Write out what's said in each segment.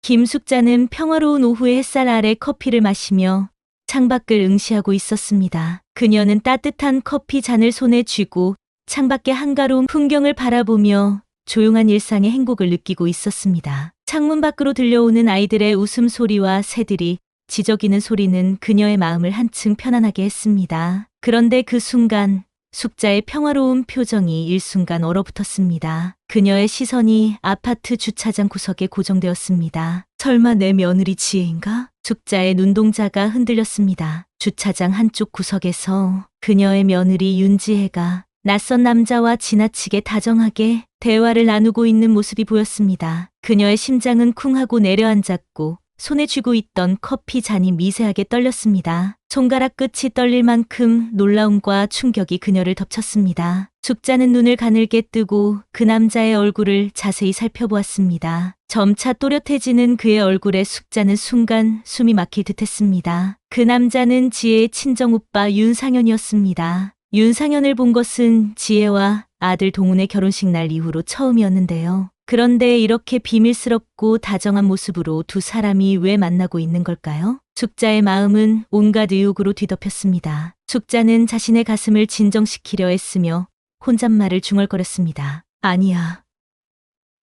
김숙자는 평화로운 오후의 햇살 아래 커피를 마시며 창밖을 응시하고 있었습니다. 그녀는 따뜻한 커피 잔을 손에 쥐고 창밖의 한가로운 풍경을 바라보며 조용한 일상의 행복을 느끼고 있었습니다. 창문 밖으로 들려오는 아이들의 웃음소리와 새들이 지저귀는 소리는 그녀의 마음을 한층 편안하게 했습니다. 그런데 그 순간 숙자의 평화로운 표정이 일순간 얼어붙었습니다. 그녀의 시선이 아파트 주차장 구석에 고정되었습니다. 설마 내 며느리 지혜인가? 숙자의 눈동자가 흔들렸습니다. 주차장 한쪽 구석에서 그녀의 며느리 윤지혜가 낯선 남자와 지나치게 다정하게 대화를 나누고 있는 모습이 보였습니다. 그녀의 심장은 쿵하고 내려앉았고 손에 쥐고 있던 커피 잔이 미세하게 떨렸습니다. 손가락 끝이 떨릴 만큼 놀라움과 충격이 그녀를 덮쳤습니다. 숙자는 눈을 가늘게 뜨고 그 남자의 얼굴을 자세히 살펴보았습니다. 점차 또렷해지는 그의 얼굴에 숙자는 순간 숨이 막힐 듯했습니다. 그 남자는 지혜의 친정오빠 윤상현이었습니다. 윤상현을 본 것은 지혜와 아들 동훈의 결혼식 날 이후로 처음이었는데요. 그런데 이렇게 비밀스럽고 다정한 모습으로 두 사람이 왜 만나고 있는 걸까요? 숙자의 마음은 온갖 의혹으로 뒤덮였습니다. 숙자는 자신의 가슴을 진정시키려 했으며 혼잣말을 중얼거렸습니다. 아니야.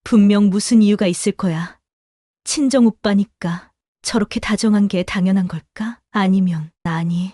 분명 무슨 이유가 있을 거야. 친정 오빠니까 저렇게 다정한 게 당연한 걸까? 아니면 아니.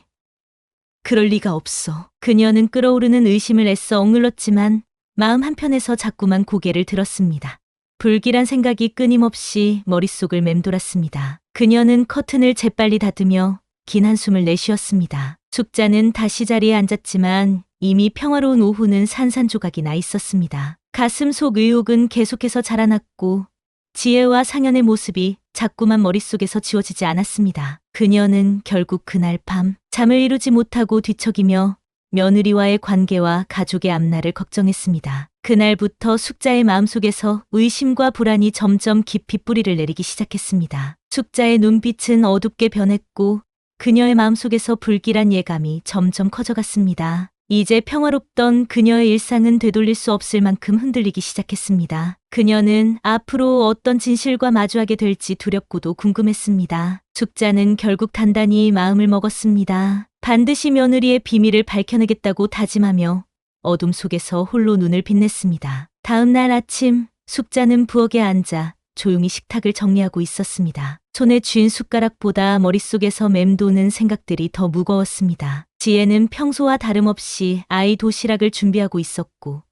그럴 리가 없어. 그녀는 끓어오르는 의심을 애써 억눌렀지만 마음 한편에서 자꾸만 고개를 들었습니다. 불길한 생각이 끊임없이 머릿속을 맴돌았습니다. 그녀는 커튼을 재빨리 닫으며 긴 한숨을 내쉬었습니다. 숙자는 다시 자리에 앉았지만 이미 평화로운 오후는 산산조각이 나 있었습니다. 가슴 속 의혹은 계속해서 자라났고 지혜와 상현의 모습이 자꾸만 머릿속에서 지워지지 않았습니다. 그녀는 결국 그날 밤 잠을 이루지 못하고 뒤척이며 며느리와의 관계와 가족의 앞날을 걱정했습니다. 그날부터 숙자의 마음속에서 의심과 불안이 점점 깊이 뿌리를 내리기 시작했습니다. 숙자의 눈빛은 어둡게 변했고 그녀의 마음속에서 불길한 예감이 점점 커져갔습니다. 이제 평화롭던 그녀의 일상은 되돌릴 수 없을 만큼 흔들리기 시작했습니다. 그녀는 앞으로 어떤 진실과 마주하게 될지 두렵고도 궁금했습니다. 숙자는 결국 단단히 마음을 먹었습니다. 반드시 며느리의 비밀을 밝혀내겠다고 다짐하며 어둠 속에서 홀로 눈을 빛냈습니다. 다음 날 아침 숙자는 부엌에 앉아 조용히 식탁을 정리하고 있었습니다. 손에 쥔 숟가락보다 머릿속에서 맴도는 생각들이 더 무거웠습니다. 지혜는 평소와 다름없이 아이 도시락을 준비하고 있었고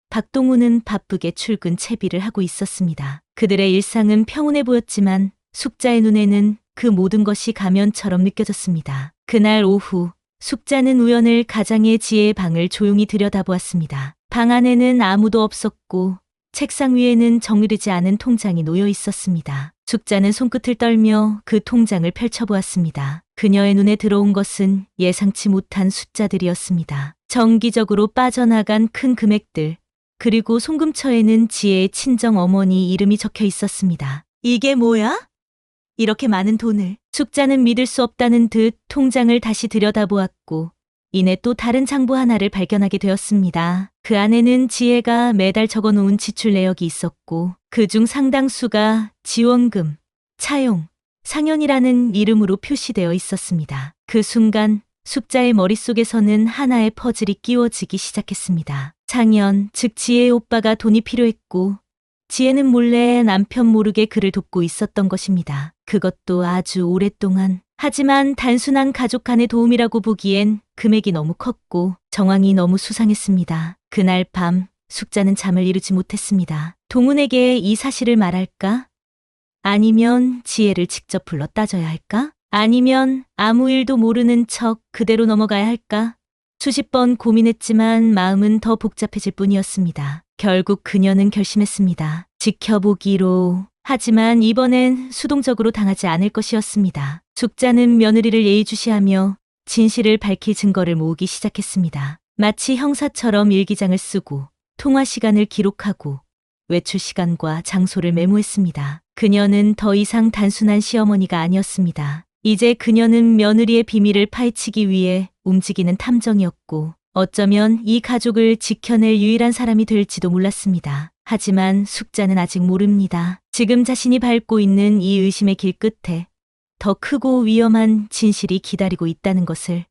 박동우는 바쁘게 출근 채비를 하고 있었습니다. 그들의 일상은 평온해 보였지만 숙자의 눈에는 그 모든 것이 가면처럼 느껴졌습니다. 그날 오후 숙자는 우연을 가장해 지혜의 방을 조용히 들여다보았습니다. 방 안에는 아무도 없었고 책상 위에는 정리되지 않은 통장이 놓여 있었습니다. 숙자는 손끝을 떨며 그 통장을 펼쳐보았습니다. 그녀의 눈에 들어온 것은 예상치 못한 숫자들이었습니다. 정기적으로 빠져나간 큰 금액들, 그리고 송금처에는 지혜의 친정 어머니 이름이 적혀 있었습니다. 이게 뭐야? 이렇게 많은 돈을. 숙자는 믿을 수 없다는 듯 통장을 다시 들여다보았고 이내 또 다른 장부 하나를 발견하게 되었습니다. 그 안에는 지혜가 매달 적어놓은 지출 내역이 있었고 그중 상당수가 지원금, 차용, 상현이라는 이름으로 표시되어 있었습니다. 그 순간 숙자의 머릿속에서는 하나의 퍼즐이 끼워지기 시작했습니다. 상현, 즉 지혜의 오빠가 돈이 필요했고 지혜는 몰래 남편 모르게 그를 돕고 있었던 것입니다. 그것도 아주 오랫동안. 하지만 단순한 가족 간의 도움이라고 보기엔 금액이 너무 컸고 정황이 너무 수상했습니다. 그날 밤 숙자는 잠을 이루지 못했습니다. 동훈에게 이 사실을 말할까? 아니면 지혜를 직접 불러 따져야 할까? 아니면 아무 일도 모르는 척 그대로 넘어가야 할까? 수십 번 고민했지만 마음은 더 복잡해질 뿐이었습니다. 결국 그녀는 결심했습니다. 지켜보기로. 하지만 이번엔 수동적으로 당하지 않을 것이었습니다. 숙자는 며느리를 예의주시하며 진실을 밝힐 증거를 모으기 시작했습니다. 마치 형사처럼 일기장을 쓰고 통화 시간을 기록하고 외출 시간과 장소를 메모했습니다. 그녀는 더 이상 단순한 시어머니가 아니었습니다. 이제 그녀는 며느리의 비밀을 파헤치기 위해 움직이는 탐정이었고 어쩌면 이 가족을 지켜낼 유일한 사람이 될지도 몰랐습니다. 하지만 숙자는 아직 모릅니다. 지금 자신이 밟고 있는 이 의심의 길 끝에 더 크고 위험한 진실이 기다리고 있다는 것을.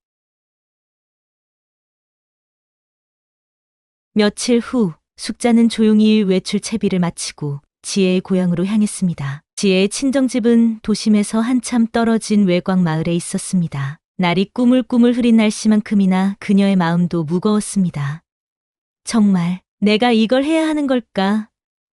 며칠 후 숙자는 조용히 외출 채비를 마치고 지혜의 고향으로 향했습니다. 지혜의 친정집은 도심에서 한참 떨어진 외곽 마을에 있었습니다. 날이 꾸물꾸물 흐린 날씨만큼이나 그녀의 마음도 무거웠습니다. 정말 내가 이걸 해야 하는 걸까?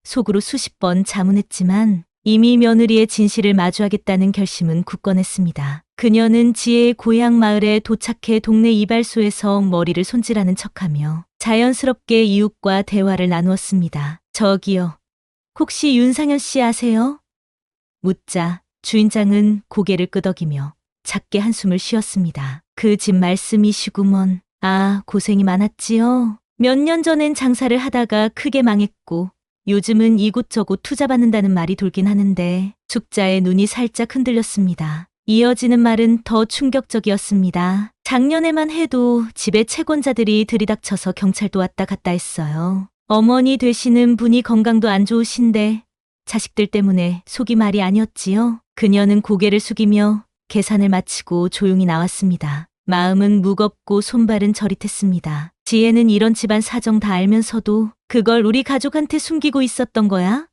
속으로 수십 번 자문했지만 이미 며느리의 진실을 마주하겠다는 결심은 굳건했습니다. 그녀는 지혜의 고향 마을에 도착해 동네 이발소에서 머리를 손질하는 척하며 자연스럽게 이웃과 대화를 나누었습니다. 저기요, 혹시 윤상현 씨 아세요? 묻자 주인장은 고개를 끄덕이며 작게 한숨을 쉬었습니다. 그 집 말씀이시구먼. 아, 고생이 많았지요. 몇 년 전엔 장사를 하다가 크게 망했고 요즘은 이곳저곳 투자받는다는 말이 돌긴 하는데. 숙자의 눈이 살짝 흔들렸습니다. 이어지는 말은 더 충격적이었습니다. 작년에만 해도 집에 채권자들이 들이닥쳐서 경찰도 왔다 갔다 했어요. 어머니 되시는 분이 건강도 안 좋으신데 자식들 때문에 속이 말이 아니었지요. 그녀는 고개를 숙이며 계산을 마치고 조용히 나왔습니다. 마음은 무겁고 손발은 저릿했습니다. 지혜는 이런 집안 사정 다 알면서도 그걸 우리 가족한테 숨기고 있었던 거야?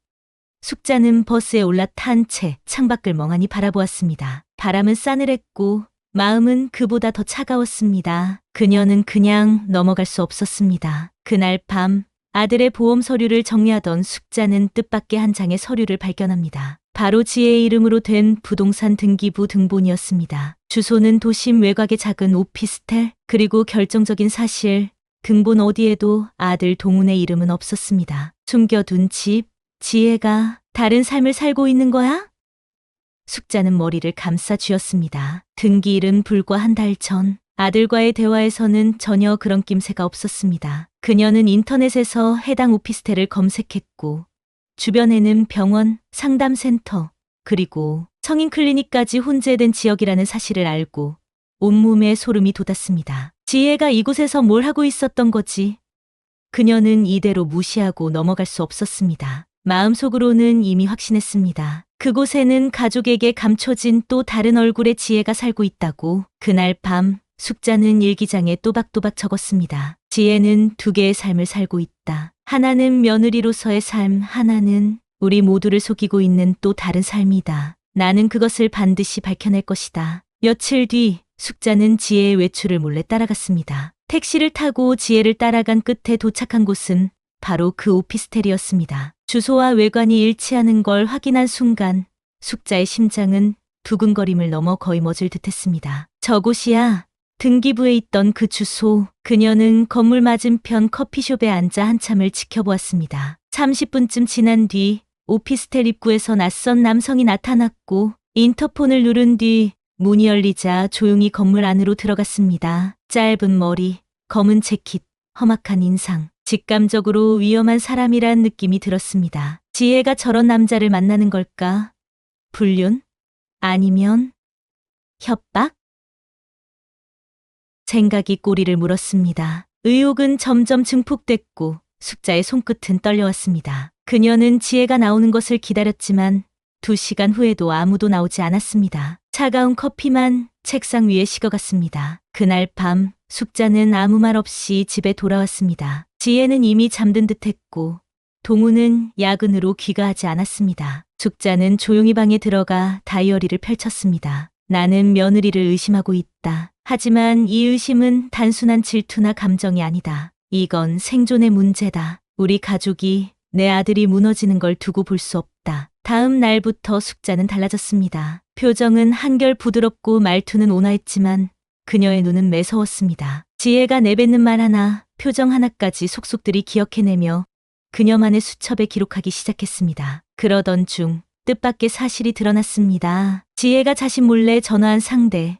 숙자는 버스에 올라탄 채 창밖을 멍하니 바라보았습니다. 바람은 싸늘했고 마음은 그보다 더 차가웠습니다. 그녀는 그냥 넘어갈 수 없었습니다. 그날 밤 아들의 보험 서류를 정리하던 숙자는 뜻밖의 한 장의 서류를 발견합니다. 바로 지혜의 이름으로 된 부동산 등기부 등본이었습니다. 주소는 도심 외곽의 작은 오피스텔, 그리고 결정적인 사실, 등본 어디에도 아들 동훈의 이름은 없었습니다. 숨겨둔 집, 지혜가 다른 삶을 살고 있는 거야? 숙자는 머리를 감싸 쥐었습니다. 등기일은 불과 한 달 전, 아들과의 대화에서는 전혀 그런 낌새가 없었습니다. 그녀는 인터넷에서 해당 오피스텔을 검색했고 주변에는 병원, 상담센터, 그리고 성인 클리닉까지 혼재된 지역이라는 사실을 알고 온몸에 소름이 돋았습니다. 지혜가 이곳에서 뭘 하고 있었던 거지? 그녀는 이대로 무시하고 넘어갈 수 없었습니다. 마음속으로는 이미 확신했습니다. 그곳에는 가족에게 감춰진 또 다른 얼굴의 지혜가 살고 있다고. 그날 밤 숙자는 일기장에 또박또박 적었습니다. 지혜는 두 개의 삶을 살고 있다. 하나는 며느리로서의 삶, 하나는 우리 모두를 속이고 있는 또 다른 삶이다. 나는 그것을 반드시 밝혀낼 것이다. 며칠 뒤 숙자는 지혜의 외출을 몰래 따라갔습니다. 택시를 타고 지혜를 따라간 끝에 도착한 곳은 바로 그 오피스텔이었습니다. 주소와 외관이 일치하는 걸 확인한 순간 숙자의 심장은 두근거림을 넘어 거의 멎을 듯했습니다. 저곳이야. 등기부에 있던 그 주소. 그녀는 건물 맞은편 커피숍에 앉아 한참을 지켜보았습니다. 30분쯤 지난 뒤 오피스텔 입구에서 낯선 남성이 나타났고 인터폰을 누른 뒤 문이 열리자 조용히 건물 안으로 들어갔습니다. 짧은 머리, 검은 재킷, 험악한 인상. 직감적으로 위험한 사람이란 느낌이 들었습니다. 지혜가 저런 남자를 만나는 걸까? 불륜? 아니면 협박? 생각이 꼬리를 물었습니다. 의혹은 점점 증폭됐고 숙자의 손끝은 떨려왔습니다. 그녀는 지혜가 나오는 것을 기다렸지만 2시간 후에도 아무도 나오지 않았습니다. 차가운 커피만 책상 위에 식어갔습니다. 그날 밤 숙자는 아무 말 없이 집에 돌아왔습니다. 지혜는 이미 잠든 듯했고 동우는 야근으로 귀가하지 않았습니다. 숙자는 조용히 방에 들어가 다이어리를 펼쳤습니다. 나는 며느리를 의심하고 있다. 하지만 이 의심은 단순한 질투나 감정이 아니다. 이건 생존의 문제다. 우리 가족이, 내 아들이 무너지는 걸 두고 볼 수 없다. 다음 날부터 숙자는 달라졌습니다. 표정은 한결 부드럽고 말투는 온화했지만 그녀의 눈은 매서웠습니다. 지혜가 내뱉는 말 하나, 표정 하나까지 속속들이 기억해내며 그녀만의 수첩에 기록하기 시작했습니다. 그러던 중 뜻밖의 사실이 드러났습니다. 지혜가 자신 몰래 전화한 상대,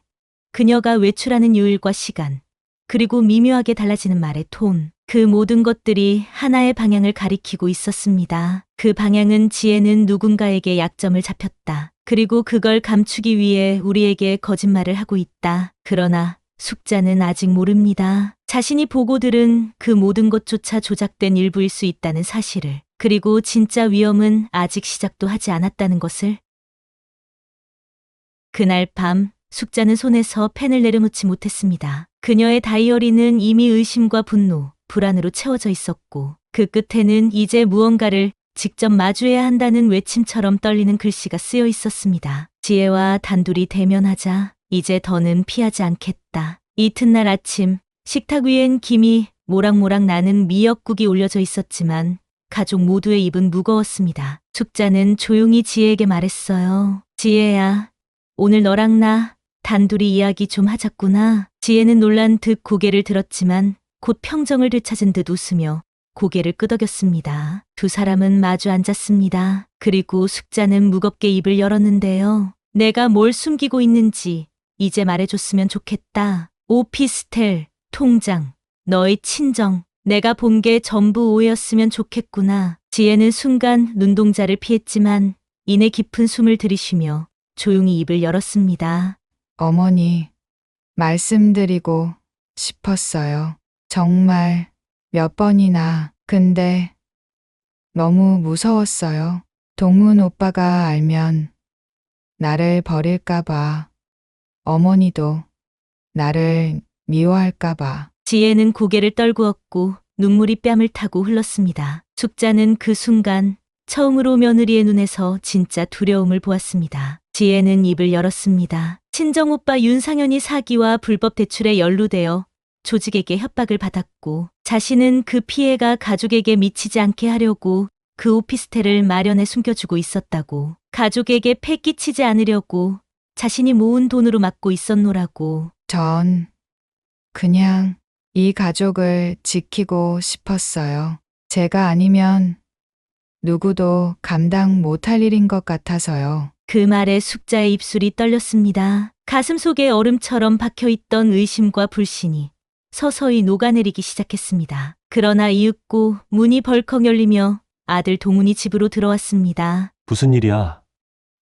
그녀가 외출하는 요일과 시간, 그리고 미묘하게 달라지는 말의 톤. 그 모든 것들이 하나의 방향을 가리키고 있었습니다. 그 방향은 지혜는 누군가에게 약점을 잡혔다. 그리고 그걸 감추기 위해 우리에게 거짓말을 하고 있다. 그러나 숙자는 아직 모릅니다. 자신이 보고 들은 그 모든 것조차 조작된 일부일 수 있다는 사실을. 그리고 진짜 위험은 아직 시작도 하지 않았다는 것을. 그날 밤 숙자는 손에서 펜을 내려놓지 못했습니다. 그녀의 다이어리는 이미 의심과 분노, 불안으로 채워져 있었고 그 끝에는 이제 무언가를 직접 마주해야 한다는 외침처럼 떨리는 글씨가 쓰여 있었습니다. 지혜와 단둘이 대면하자 이제 더는 피하지 않겠다. 이튿날 아침 식탁 위엔 김이 모락모락 나는 미역국이 올려져 있었지만 가족 모두의 입은 무거웠습니다. 숙자는 조용히 지혜에게 말했어요. 지혜야, 오늘 너랑 나 단둘이 이야기 좀 하자꾸나. 지혜는 놀란 듯 고개를 들었지만 곧 평정을 되찾은 듯 웃으며 고개를 끄덕였습니다. 두 사람은 마주 앉았습니다. 그리고 숙자는 무겁게 입을 열었는데요. 내가 뭘 숨기고 있는지 이제 말해줬으면 좋겠다. 오피스텔, 통장, 너의 친정, 내가 본 게 전부 오해였으면 좋겠구나. 지혜는 순간 눈동자를 피했지만 이내 깊은 숨을 들이쉬며 조용히 입을 열었습니다. 어머니, 말씀드리고 싶었어요. 정말 몇 번이나. 근데 너무 무서웠어요. 동훈 오빠가 알면 나를 버릴까봐. 어머니도 나를 미워할까봐. 지혜는 고개를 떨구었고 눈물이 뺨을 타고 흘렀습니다. 숙자는 그 순간 처음으로 며느리의 눈에서 진짜 두려움을 보았습니다. 지혜는 입을 열었습니다. 친정오빠 윤상현이 사기와 불법 대출에 연루되어 조직에게 협박을 받았고 자신은 그 피해가 가족에게 미치지 않게 하려고 그 오피스텔을 마련해 숨겨주고 있었다고. 가족에게 패 끼치지 않으려고 자신이 모은 돈으로 막고 있었노라고. 전 그냥 이 가족을 지키고 싶었어요. 제가 아니면 누구도 감당 못할 일인 것 같아서요. 그 말에 숙자의 입술이 떨렸습니다. 가슴 속에 얼음처럼 박혀있던 의심과 불신이 서서히 녹아내리기 시작했습니다. 그러나 이윽고 문이 벌컥 열리며 아들 동훈이 집으로 들어왔습니다. 무슨 일이야?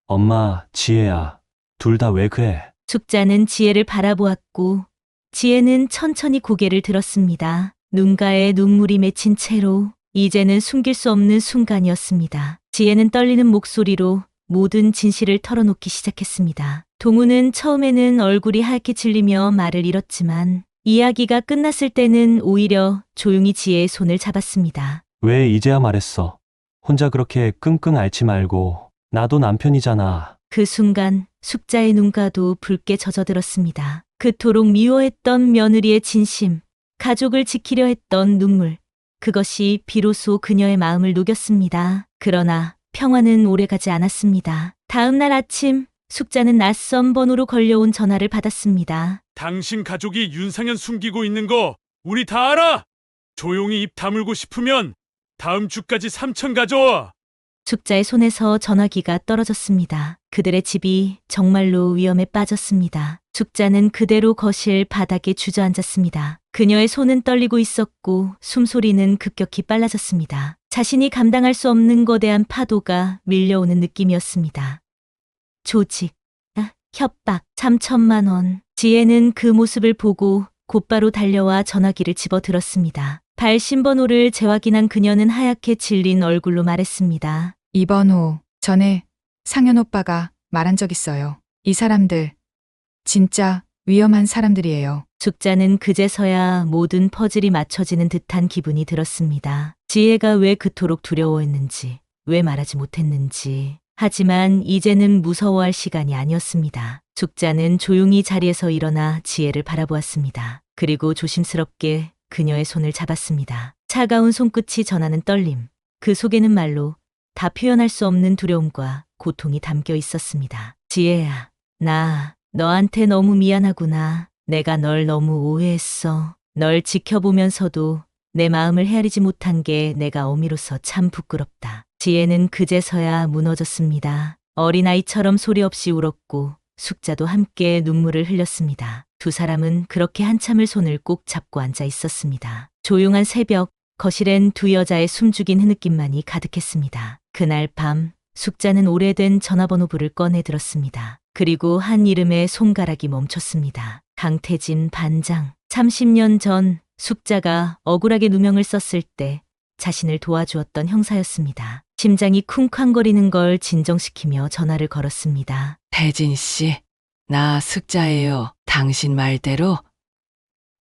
엄마, 지혜야. 둘 다 왜 그래? 숙자는 지혜를 바라보았고 지혜는 천천히 고개를 들었습니다. 눈가에 눈물이 맺힌 채로 이제는 숨길 수 없는 순간이었습니다. 지혜는 떨리는 목소리로 모든 진실을 털어놓기 시작했습니다. 동우는 처음에는 얼굴이 하얗게 질리며 말을 잃었지만 이야기가 끝났을 때는 오히려 조용히 지혜의 손을 잡았습니다. 왜 이제야 말했어? 혼자 그렇게 끙끙 앓지 말고. 나도 남편이잖아. 그 순간 숙자의 눈가도 붉게 젖어들었습니다. 그토록 미워했던 며느리의 진심, 가족을 지키려 했던 눈물, 그것이 비로소 그녀의 마음을 녹였습니다. 그러나 평화는 오래가지 않았습니다. 다음 날 아침 숙자는 낯선 번호로 걸려온 전화를 받았습니다. 당신 가족이 윤상현 숨기고 있는 거 우리 다 알아. 조용히 입 다물고 싶으면 다음 주까지 3천 가져와. 숙자의 손에서 전화기가 떨어졌습니다. 그들의 집이 정말로 위험에 빠졌습니다. 숙자는 그대로 거실 바닥에 주저앉았습니다. 그녀의 손은 떨리고 있었고 숨소리는 급격히 빨라졌습니다. 자신이 감당할 수 없는 거대한 파도가 밀려오는 느낌이었습니다. 조직, 협박, 3천만 원. 지혜는 그 모습을 보고 곧바로 달려와 전화기를 집어들었습니다. 발신번호를 재확인한 그녀는 하얗게 질린 얼굴로 말했습니다. 이 번호 전에 상현 오빠가 말한 적 있어요. 이 사람들 진짜 위험한 사람들이에요. 숙자는 그제서야 모든 퍼즐이 맞춰지는 듯한 기분이 들었습니다. 지혜가 왜 그토록 두려워했는지, 왜 말하지 못했는지. 하지만 이제는 무서워할 시간이 아니었습니다. 숙자는 조용히 자리에서 일어나 지혜를 바라보았습니다. 그리고 조심스럽게 그녀의 손을 잡았습니다. 차가운 손끝이 전하는 떨림, 그 속에는 말로 다 표현할 수 없는 두려움과 고통이 담겨 있었습니다. 지혜야, 나 너한테 너무 미안하구나. 내가 널 너무 오해했어. 널 지켜보면서도 내 마음을 헤아리지 못한 게 내가 어미로서 참 부끄럽다. 지혜는 그제서야 무너졌습니다. 어린아이처럼 소리 없이 울었고 숙자도 함께 눈물을 흘렸습니다. 두 사람은 그렇게 한참을 손을 꼭 잡고 앉아 있었습니다. 조용한 새벽, 거실엔 두 여자의 숨죽인 흐느낌만이 가득했습니다. 그날 밤, 숙자는 오래된 전화번호부를 꺼내 들었습니다. 그리고 한 이름에 손가락이 멈췄습니다. 강태진 반장. 30년 전 숙자가 억울하게 누명을 썼을 때 자신을 도와주었던 형사였습니다. 심장이 쿵쾅거리는 걸 진정시키며 전화를 걸었습니다. 태진 씨, 나 숙자예요. 당신 말대로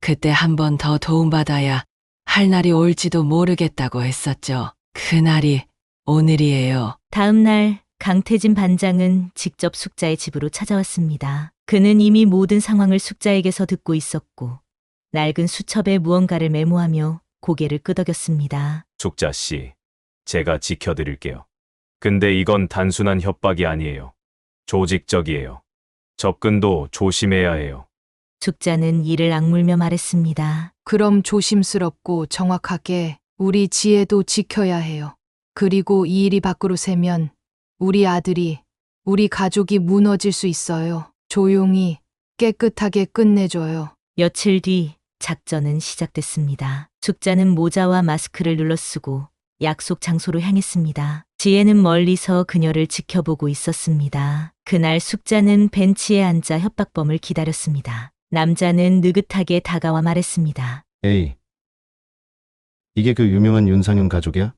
그때 한 번 더 도움받아야 할 날이 올지도 모르겠다고 했었죠. 그날이 오늘이에요. 다음 날 강태진 반장은 직접 숙자의 집으로 찾아왔습니다. 그는 이미 모든 상황을 숙자에게서 듣고 있었고 낡은 수첩에 무언가를 메모하며 고개를 끄덕였습니다. 숙자 씨, 제가 지켜드릴게요. 근데 이건 단순한 협박이 아니에요. 조직적이에요. 접근도 조심해야 해요. 숙자는 이를 악물며 말했습니다. 그럼 조심스럽고 정확하게 우리 지혜도 지켜야 해요. 그리고 이 일이 밖으로 새면 우리 아들이, 우리 가족이 무너질 수 있어요. 조용히, 깨끗하게 끝내줘요. 며칠 뒤 작전은 시작됐습니다. 숙자는 모자와 마스크를 눌러쓰고 약속 장소로 향했습니다. 지혜는 멀리서 그녀를 지켜보고 있었습니다. 그날 숙자는 벤치에 앉아 협박범을 기다렸습니다. 남자는 느긋하게 다가와 말했습니다. 에이, 이게 그 유명한 윤상현 가족이야?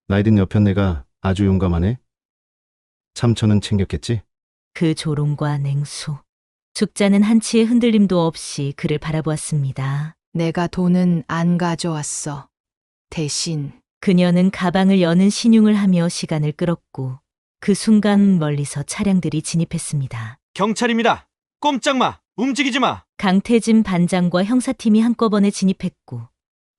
나이든 여편 내가 아주 용감하네. 참처는 챙겼겠지? 그 조롱과 냉수. 숙자는 한치의 흔들림도 없이 그를 바라보았습니다. 내가 돈은 안 가져왔어. 대신 그녀는 가방을 여는 신용을 하며 시간을 끌었고 그 순간 멀리서 차량들이 진입했습니다. 경찰입니다. 꼼짝 마. 움직이지 마. 강태진 반장과 형사팀이 한꺼번에 진입했고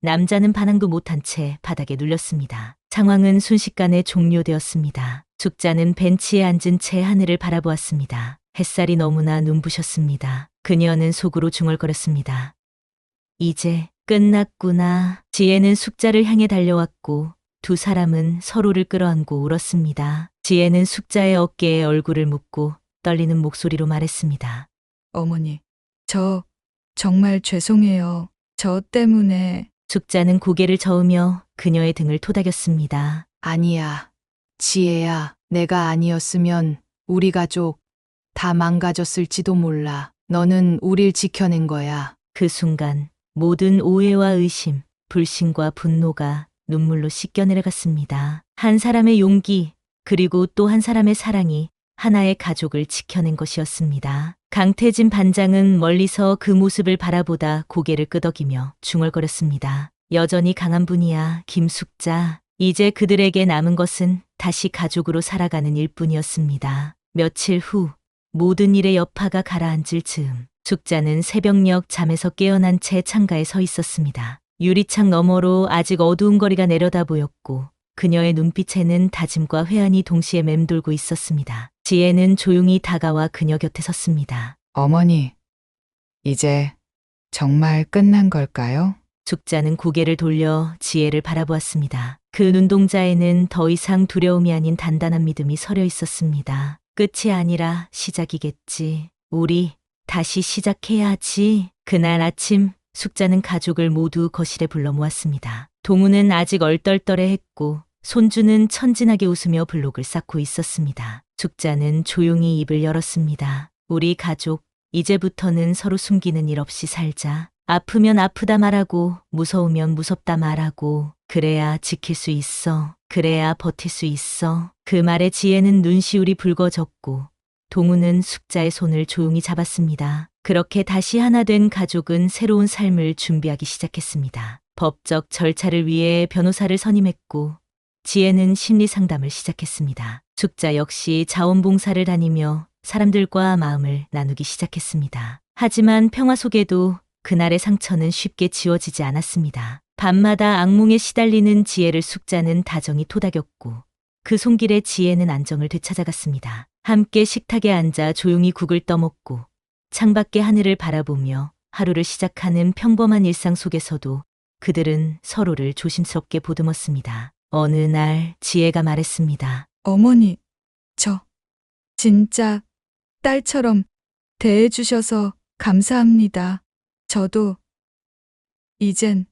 남자는 반항도 못한 채 바닥에 눌렸습니다. 상황은 순식간에 종료되었습니다. 숙자는 벤치에 앉은 채 하늘을 바라보았습니다. 햇살이 너무나 눈부셨습니다. 그녀는 속으로 중얼거렸습니다. 이제 끝났구나. 지혜는 숙자를 향해 달려왔고 두 사람은 서로를 끌어안고 울었습니다. 지혜는 숙자의 어깨에 얼굴을 묻고 떨리는 목소리로 말했습니다. 어머니, 저 정말 죄송해요. 저 때문에. 숙자는 고개를 저으며 그녀의 등을 토닥였습니다. 아니야. 지혜야, 내가 아니었으면 우리 가족 다 망가졌을지도 몰라. 너는 우릴 지켜낸 거야. 그 순간 모든 오해와 의심, 불신과 분노가 눈물로 씻겨 내려갔습니다. 한 사람의 용기, 그리고 또 한 사람의 사랑이 하나의 가족을 지켜낸 것이었습니다. 강태진 반장은 멀리서 그 모습을 바라보다 고개를 끄덕이며 중얼거렸습니다. 여전히 강한 분이야, 김숙자. 이제 그들에게 남은 것은 다시 가족으로 살아가는 일뿐이었습니다. 며칠 후 모든 일의 여파가 가라앉을 즈음 숙자는 새벽녘 잠에서 깨어난 채 창가에 서 있었습니다. 유리창 너머로 아직 어두운 거리가 내려다 보였고 그녀의 눈빛에는 다짐과 회한이 동시에 맴돌고 있었습니다. 지혜는 조용히 다가와 그녀 곁에 섰습니다. 어머니, 이제 정말 끝난 걸까요? 숙자는 고개를 돌려 지혜를 바라보았습니다. 그 눈동자에는 더 이상 두려움이 아닌 단단한 믿음이 서려 있었습니다. 끝이 아니라 시작이겠지. 우리 다시 시작해야지. 그날 아침 숙자는 가족을 모두 거실에 불러 모았습니다. 동우는 아직 얼떨떨해했고 손주는 천진하게 웃으며 블록을 쌓고 있었습니다. 숙자는 조용히 입을 열었습니다. 우리 가족, 이제부터는 서로 숨기는 일 없이 살자. 아프면 아프다 말하고 무서우면 무섭다 말하고 그래야 지킬 수 있어. 그래야 버틸 수 있어. 그 말에 지혜는 눈시울이 붉어졌고 동우는 숙자의 손을 조용히 잡았습니다. 그렇게 다시 하나 된 가족은 새로운 삶을 준비하기 시작했습니다. 법적 절차를 위해 변호사를 선임했고 지혜는 심리 상담을 시작했습니다. 숙자 역시 자원봉사를 다니며 사람들과 마음을 나누기 시작했습니다. 하지만 평화 속에도 그날의 상처는 쉽게 지워지지 않았습니다. 밤마다 악몽에 시달리는 지혜를 숙자는 다정히 토닥였고 그 손길에 지혜는 안정을 되찾아갔습니다. 함께 식탁에 앉아 조용히 국을 떠먹고 창밖의 하늘을 바라보며 하루를 시작하는 평범한 일상 속에서도 그들은 서로를 조심스럽게 보듬었습니다. 어느 날 지혜가 말했습니다. 어머니, 저 진짜 딸처럼 대해주셔서 감사합니다. 저도 이젠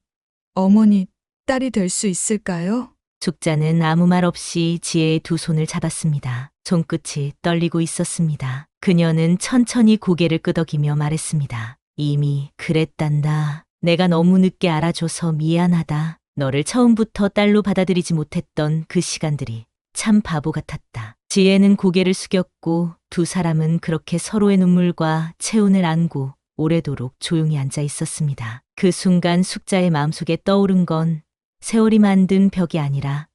어머니 딸이 될 수 있을까요? 숙자는 아무 말 없이 지혜의 두 손을 잡았습니다. 손끝이 떨리고 있었습니다. 그녀는 천천히 고개를 끄덕이며 말했습니다. 이미 그랬단다. 내가 너무 늦게 알아줘서 미안하다. 너를 처음부터 딸로 받아들이지 못했던 그 시간들이 참 바보 같았다. 지혜는 고개를 숙였고 두 사람은 그렇게 서로의 눈물과 체온을 안고 오래도록 조용히 앉아 있었습니다. 그 순간 숙자의 마음속에 떠오른 건 세월이 만든 벽이 아니라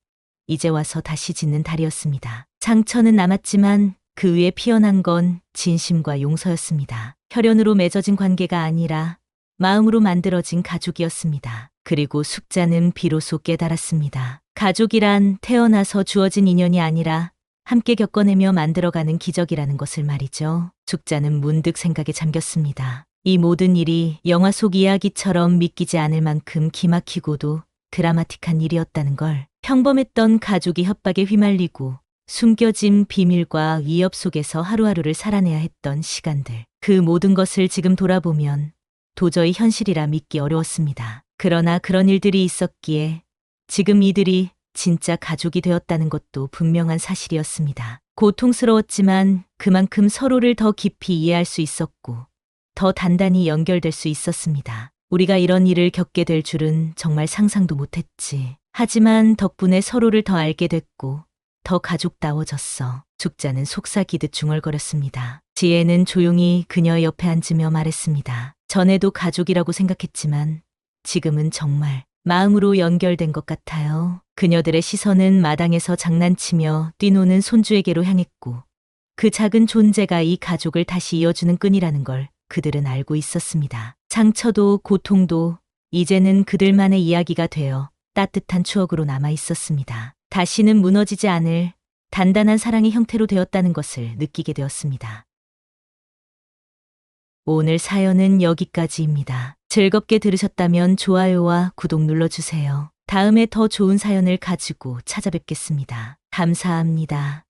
이제 와서 다시 짓는 달이었습니다. 상처는 남았지만 그 위에 피어난 건 진심과 용서였습니다. 혈연으로 맺어진 관계가 아니라 마음으로 만들어진 가족이었습니다. 그리고 숙자는 비로소 깨달았습니다. 가족이란 태어나서 주어진 인연이 아니라 함께 겪어내며 만들어가는 기적이라는 것을 말이죠. 숙자는 문득 생각에 잠겼습니다. 이 모든 일이 영화 속 이야기처럼 믿기지 않을 만큼 기막히고도 드라마틱한 일이었다는 걸, 평범했던 가족이 협박에 휘말리고 숨겨진 비밀과 위협 속에서 하루하루를 살아내야 했던 시간들, 그 모든 것을 지금 돌아보면 도저히 현실이라 믿기 어려웠습니다. 그러나 그런 일들이 있었기에 지금 이들이 진짜 가족이 되었다는 것도 분명한 사실이었습니다. 고통스러웠지만 그만큼 서로를 더 깊이 이해할 수 있었고 더 단단히 연결될 수 있었습니다. 우리가 이런 일을 겪게 될 줄은 정말 상상도 못했지. 하지만 덕분에 서로를 더 알게 됐고 더 가족다워졌어. 숙자는 속삭이듯 중얼거렸습니다. 지혜는 조용히 그녀의 옆에 앉으며 말했습니다. 전에도 가족이라고 생각했지만 지금은 정말 마음으로 연결된 것 같아요. 그녀들의 시선은 마당에서 장난치며 뛰노는 손주에게로 향했고 그 작은 존재가 이 가족을 다시 이어주는 끈이라는 걸 그들은 알고 있었습니다. 상처도 고통도 이제는 그들만의 이야기가 되어 따뜻한 추억으로 남아 있었습니다. 다시는 무너지지 않을 단단한 사랑의 형태로 되었다는 것을 느끼게 되었습니다. 오늘 사연은 여기까지입니다. 즐겁게 들으셨다면 좋아요와 구독 눌러주세요. 다음에 더 좋은 사연을 가지고 찾아뵙겠습니다. 감사합니다.